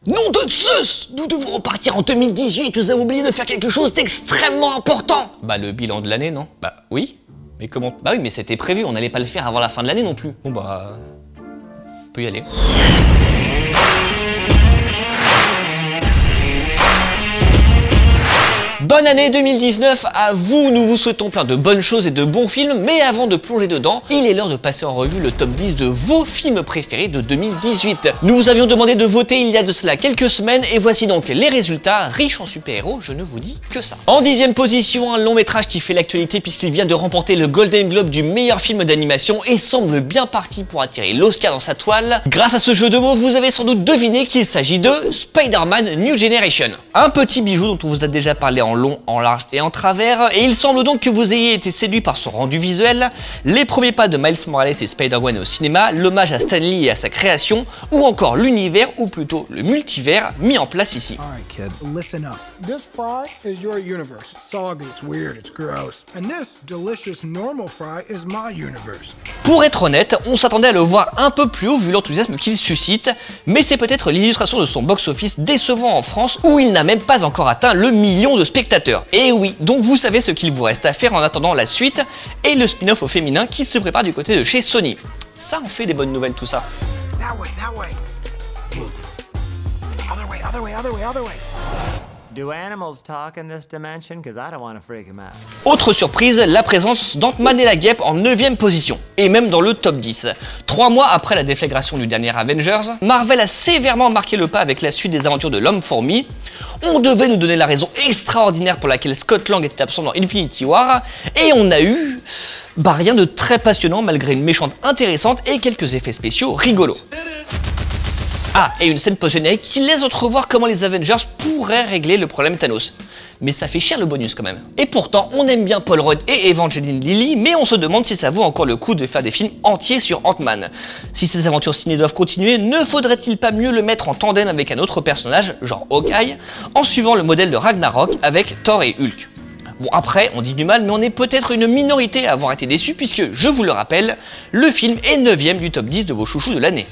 Nom de Zeus! Nous devons repartir en 2018, nous avons oublié de faire quelque chose d'extrêmement important! Bah le bilan de l'année, non? Bah oui. Mais comment? Bah oui, mais c'était prévu, on n'allait pas le faire avant la fin de l'année non plus. Bon bah... on peut y aller. Bonne année 2019 à vous, nous vous souhaitons plein de bonnes choses et de bons films, mais avant de plonger dedans, il est l'heure de passer en revue le top 10 de vos films préférés de 2018. Nous vous avions demandé de voter il y a de cela quelques semaines, et voici donc les résultats, riches en super-héros, je ne vous dis que ça. En 10e position, un long métrage qui fait l'actualité puisqu'il vient de remporter le Golden Globe du meilleur film d'animation et semble bien parti pour attirer l'Oscar dans sa toile. Grâce à ce jeu de mots, vous avez sans doute deviné qu'il s'agit de Spider-Man New Generation. Un petit bijou dont on vous a déjà parlé en long, en large et en travers, et il semble donc que vous ayez été séduit par son rendu visuel, les premiers pas de Miles Morales et Spider-Gwen au cinéma, l'hommage à Stan Lee et à sa création, ou encore l'univers, ou plutôt le multivers, mis en place ici. Alright kid, listen up. This fry is your universe. It's soggy, it's weird, it's gross. And this delicious normal fry is my universe. Pour être honnête, on s'attendait à le voir un peu plus haut vu l'enthousiasme qu'il suscite, mais c'est peut-être l'illustration de son box-office décevant en France où il n'a même pas encore atteint le million de spectateurs. Et oui, donc vous savez ce qu'il vous reste à faire en attendant la suite et le spin-off au féminin qui se prépare du côté de chez Sony. Ça en fait des bonnes nouvelles tout ça. Do animals talk in this dimension? Because I don't want to freak him out. Autre surprise, la présence d'Ant-Man et la Guêpe en 9e position, et même dans le top 10. 3 mois après la déflagration du dernier Avengers, Marvel a sévèrement marqué le pas avec la suite des aventures de l'Homme-Fourmi. On devait nous donner la raison extraordinaire pour laquelle Scott Lang était absent dans Infinity War, et on a eu... bah rien de très passionnant malgré une méchante intéressante et quelques effets spéciaux rigolos. Ah, et une scène post-générique qui laisse entrevoir comment les Avengers pourraient régler le problème Thanos. Mais ça fait cher le bonus quand même. Et pourtant, on aime bien Paul Rudd et Evangeline Lilly, mais on se demande si ça vaut encore le coup de faire des films entiers sur Ant-Man. Si ces aventures ciné doivent continuer, ne faudrait-il pas mieux le mettre en tandem avec un autre personnage, genre Hawkeye, en suivant le modèle de Ragnarok avec Thor et Hulk? Bon après, on dit du mal, mais on est peut-être une minorité à avoir été déçus puisque, je vous le rappelle, le film est 9e du top 10 de vos chouchous de l'année.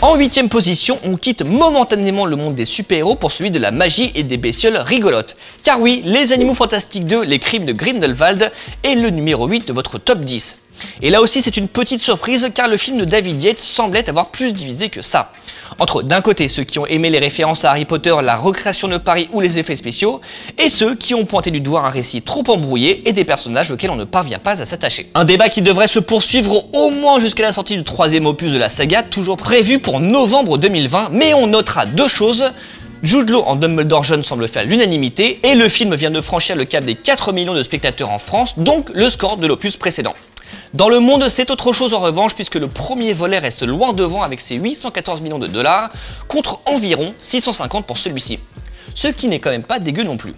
En 8e position, on quitte momentanément le monde des super-héros pour celui de la magie et des bestioles rigolotes. Car oui, Les Animaux Fantastiques 2, Les Crimes de Grindelwald est le numéro 8 de votre top 10. Et là aussi c'est une petite surprise car le film de David Yates semblait avoir plus divisé que ça. Entre d'un côté ceux qui ont aimé les références à Harry Potter, la recréation de Paris ou les effets spéciaux, et ceux qui ont pointé du doigt un récit trop embrouillé et des personnages auxquels on ne parvient pas à s'attacher. Un débat qui devrait se poursuivre au moins jusqu'à la sortie du 3e opus de la saga, toujours prévu pour novembre 2020, mais on notera deux choses. Jude Law en Dumbledore jeune semble faire l'unanimité, et le film vient de franchir le cap des 4 millions de spectateurs en France, donc le score de l'opus précédent. Dans le monde, c'est autre chose en revanche puisque le premier volet reste loin devant avec ses 814 millions de dollars contre environ 650 pour celui-ci. Ce qui n'est quand même pas dégueu non plus.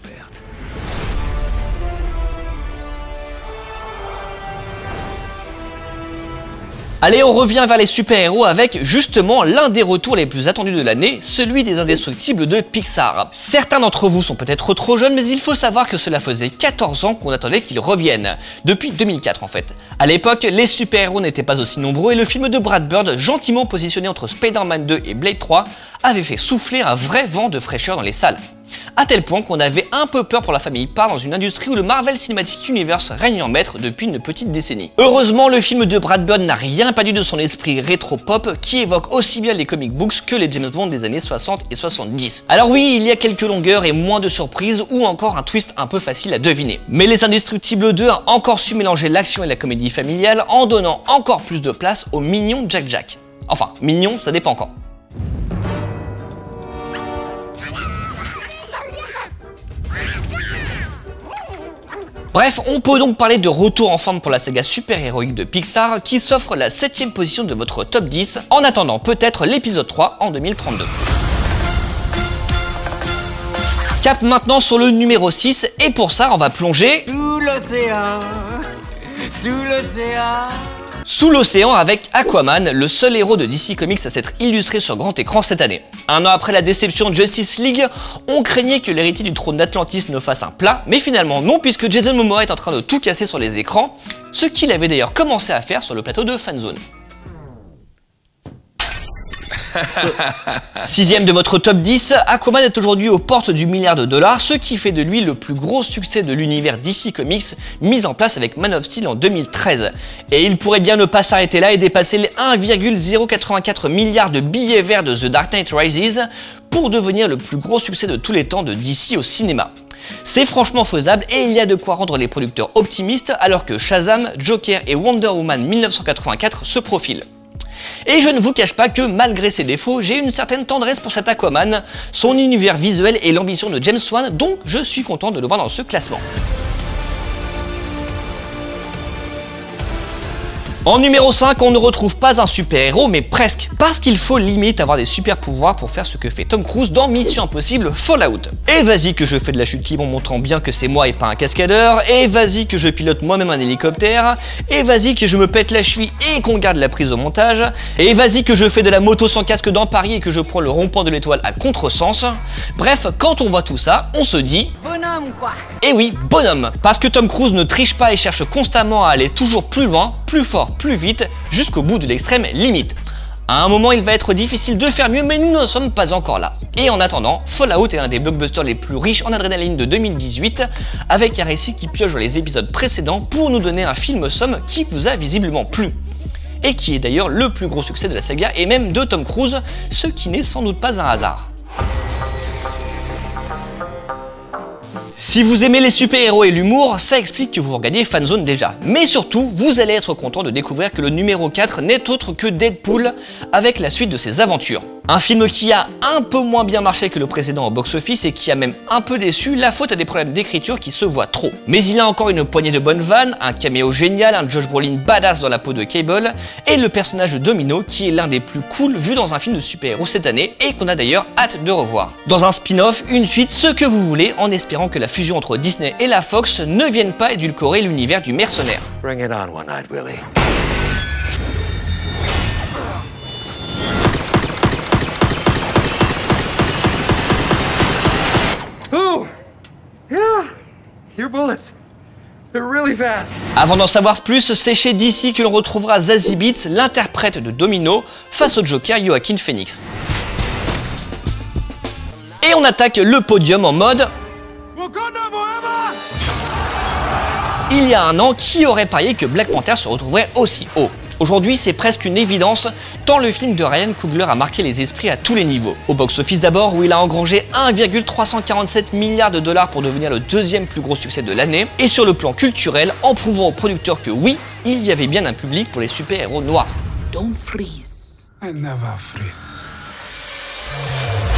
Allez, on revient vers les super-héros avec justement l'un des retours les plus attendus de l'année, celui des Indestructibles de Pixar. Certains d'entre vous sont peut-être trop jeunes, mais il faut savoir que cela faisait 14 ans qu'on attendait qu'ils reviennent. Depuis 2004 en fait. À l'époque, les super-héros n'étaient pas aussi nombreux et le film de Brad Bird, gentiment positionné entre Spider-Man 2 et Blade 3, avait fait souffler un vrai vent de fraîcheur dans les salles. À tel point qu'on avait un peu peur pour la famille Parr dans une industrie où le Marvel Cinematic Universe règne en maître depuis une petite décennie. Heureusement, le film de Brad Bird n'a rien perdu de son esprit rétro-pop qui évoque aussi bien les comic books que les James Bond des années 60 et 70. Alors oui, il y a quelques longueurs et moins de surprises ou encore un twist un peu facile à deviner. Mais Les Indestructibles 2 a encore su mélanger l'action et la comédie familiale en donnant encore plus de place au mignon Jack Jack. Enfin, mignon, ça dépend quand. Bref, on peut donc parler de retour en forme pour la saga super-héroïque de Pixar qui s'offre la 7e position de votre top 10 en attendant peut-être l'épisode 3 en 2032. Cap maintenant sur le numéro 6 et pour ça on va plonger Sous l'océan, sous l'océan. Sous l'océan avec Aquaman, le seul héros de DC Comics à s'être illustré sur grand écran cette année. Un an après la déception de Justice League, on craignait que l'héritier du trône d'Atlantis ne fasse un plat, mais finalement non puisque Jason Momoa est en train de tout casser sur les écrans, ce qu'il avait d'ailleurs commencé à faire sur le plateau de Fanzone. Sixième de votre top 10, Aquaman est aujourd'hui aux portes du $1 milliard, ce qui fait de lui le plus gros succès de l'univers DC Comics mis en place avec Man of Steel en 2013. Et il pourrait bien ne pas s'arrêter là et dépasser les 1,084 milliards de billets verts de The Dark Knight Rises pour devenir le plus gros succès de tous les temps de DC au cinéma. C'est franchement faisable et il y a de quoi rendre les producteurs optimistes alors que Shazam, Joker et Wonder Woman 1984 se profilent. Et je ne vous cache pas que malgré ses défauts, j'ai une certaine tendresse pour cet Aquaman, son univers visuel et l'ambition de James Wan, donc je suis content de le voir dans ce classement. En numéro 5, on ne retrouve pas un super-héros, mais presque, parce qu'il faut limite avoir des super-pouvoirs pour faire ce que fait Tom Cruise dans Mission Impossible Fallout. Et vas-y que je fais de la chute libre en montrant bien que c'est moi et pas un cascadeur, et vas-y que je pilote moi-même un hélicoptère, et vas-y que je me pète la cheville et qu'on garde la prise au montage, et vas-y que je fais de la moto sans casque dans Paris et que je prends le rond-point de l'Étoile à contresens. Bref, quand on voit tout ça, on se dit... bonhomme quoi. Et oui, bonhomme, parce que Tom Cruise ne triche pas et cherche constamment à aller toujours plus loin, plus fort, plus vite, jusqu'au bout de l'extrême limite. À un moment, il va être difficile de faire mieux, mais nous n'en sommes pas encore là. Et en attendant, Fallout est un des blockbusters les plus riches en adrénaline de 2018, avec un récit qui pioche dans les épisodes précédents pour nous donner un film somme qui vous a visiblement plu. Et qui est d'ailleurs le plus gros succès de la saga et même de Tom Cruise, ce qui n'est sans doute pas un hasard. Si vous aimez les super-héros et l'humour, ça explique que vous regardez Fanzone déjà. Mais surtout, vous allez être content de découvrir que le numéro 4 n'est autre que Deadpool avec la suite de ses aventures. Un film qui a un peu moins bien marché que le précédent au box-office et qui a même un peu déçu, la faute à des problèmes d'écriture qui se voient trop. Mais il a encore une poignée de bonnes vannes, un caméo génial, un Josh Brolin badass dans la peau de Cable, et le personnage de Domino qui est l'un des plus cool vus dans un film de super-héros cette année et qu'on a d'ailleurs hâte de revoir. Dans un spin-off, une suite, ce que vous voulez, en espérant que la fusion entre Disney et la Fox ne vienne pas édulcorer l'univers du mercenaire. Bring it on, One-Eyed Willy. Ooh! Yeah! Your bullets. They're really fast. Avant d'en savoir plus, c'est chez DC que l'on retrouvera Zazie Beetz, l'interprète de Domino, face au Joker Joaquin Phoenix. Et on attaque le podium en mode... Il y a un an, qui aurait parié que Black Panther se retrouverait aussi haut? Aujourd'hui, c'est presque une évidence, tant le film de Ryan Coogler a marqué les esprits à tous les niveaux. Au box-office d'abord, où il a engrangé 1,347 milliards de dollars pour devenir le deuxième plus gros succès de l'année, et sur le plan culturel, en prouvant aux producteurs que oui, il y avait bien un public pour les super-héros noirs. Don't freeze. I never freeze.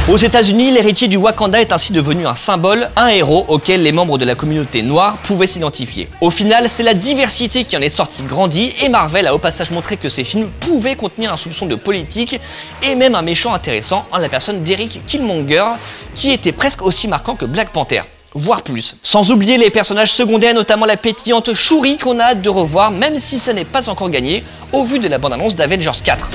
Aux États-Unis, l'héritier du Wakanda est ainsi devenu un symbole, un héros auquel les membres de la communauté noire pouvaient s'identifier. Au final, c'est la diversité qui en est sortie grandie et Marvel a au passage montré que ces films pouvaient contenir un soupçon de politique et même un méchant intéressant en la personne d'Eric Killmonger qui était presque aussi marquant que Black Panther. Voire plus. Sans oublier les personnages secondaires, notamment la pétillante Shuri qu'on a hâte de revoir même si ça n'est pas encore gagné au vu de la bande-annonce d'Avengers 4.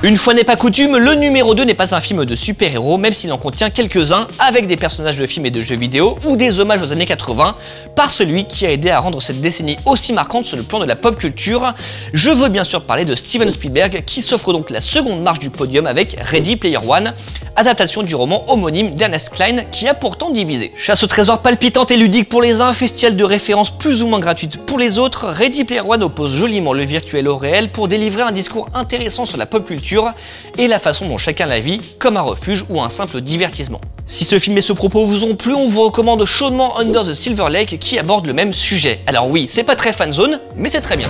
Une fois n'est pas coutume, le numéro 2 n'est pas un film de super-héros, même s'il en contient quelques-uns, avec des personnages de films et de jeux vidéo, ou des hommages aux années 80, par celui qui a aidé à rendre cette décennie aussi marquante sur le plan de la pop culture. Je veux bien sûr parler de Steven Spielberg, qui s'offre donc la seconde marche du podium avec Ready Player One, adaptation du roman homonyme d'Ernest Cline, qui a pourtant divisé. Chasse au trésor palpitante et ludique pour les uns, festival de références plus ou moins gratuites pour les autres, Ready Player One oppose joliment le virtuel au réel pour délivrer un discours intéressant sur la pop culture et la façon dont chacun la vit, comme un refuge ou un simple divertissement. Si ce film et ce propos vous ont plu, on vous recommande chaudement Under the Silver Lake qui aborde le même sujet. Alors oui, c'est pas très fanzone, mais c'est très bien.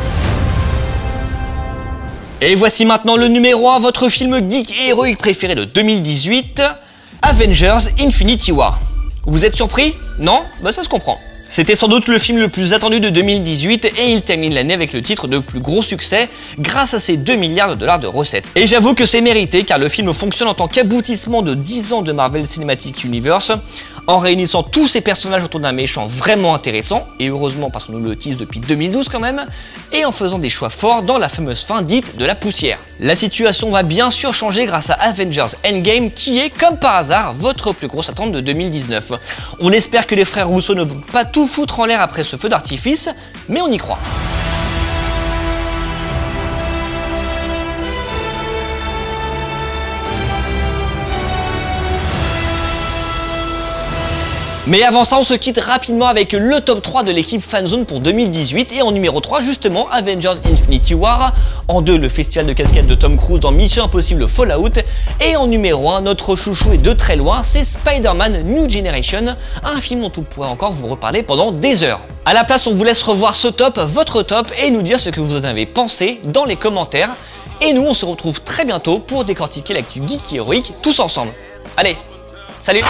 Et voici maintenant le numéro 1, votre film geek et héroïque préféré de 2018, Avengers Infinity War. Vous êtes surpris? Non? Bah ça se comprend. C'était sans doute le film le plus attendu de 2018 et il termine l'année avec le titre de plus gros succès grâce à ses 2 milliards de dollars de recettes. Et j'avoue que c'est mérité car le film fonctionne en tant qu'aboutissement de 10 ans de Marvel Cinematic Universe en réunissant tous ces personnages autour d'un méchant vraiment intéressant, et heureusement parce qu'on nous le tease depuis 2012 quand même, et en faisant des choix forts dans la fameuse fin dite de la poussière. La situation va bien sûr changer grâce à Avengers Endgame qui est, comme par hasard, votre plus grosse attente de 2019. On espère que les frères Rousseau ne vont pas tout foutre en l'air après ce feu d'artifice, mais on y croit. Mais avant ça, on se quitte rapidement avec le top 3 de l'équipe Fanzone pour 2018 et en numéro 3 justement Avengers Infinity War, en 2 le festival de cascade de Tom Cruise dans Mission Impossible Fallout et en numéro 1 notre chouchou est de très loin, c'est Spider-Man New Generation, un film dont on pourrait encore vous reparler pendant des heures. A la place, on vous laisse revoir ce top, votre top, et nous dire ce que vous en avez pensé dans les commentaires. Et nous, on se retrouve très bientôt pour décortiquer l'actu geek et héroïque tous ensemble. Allez, salut!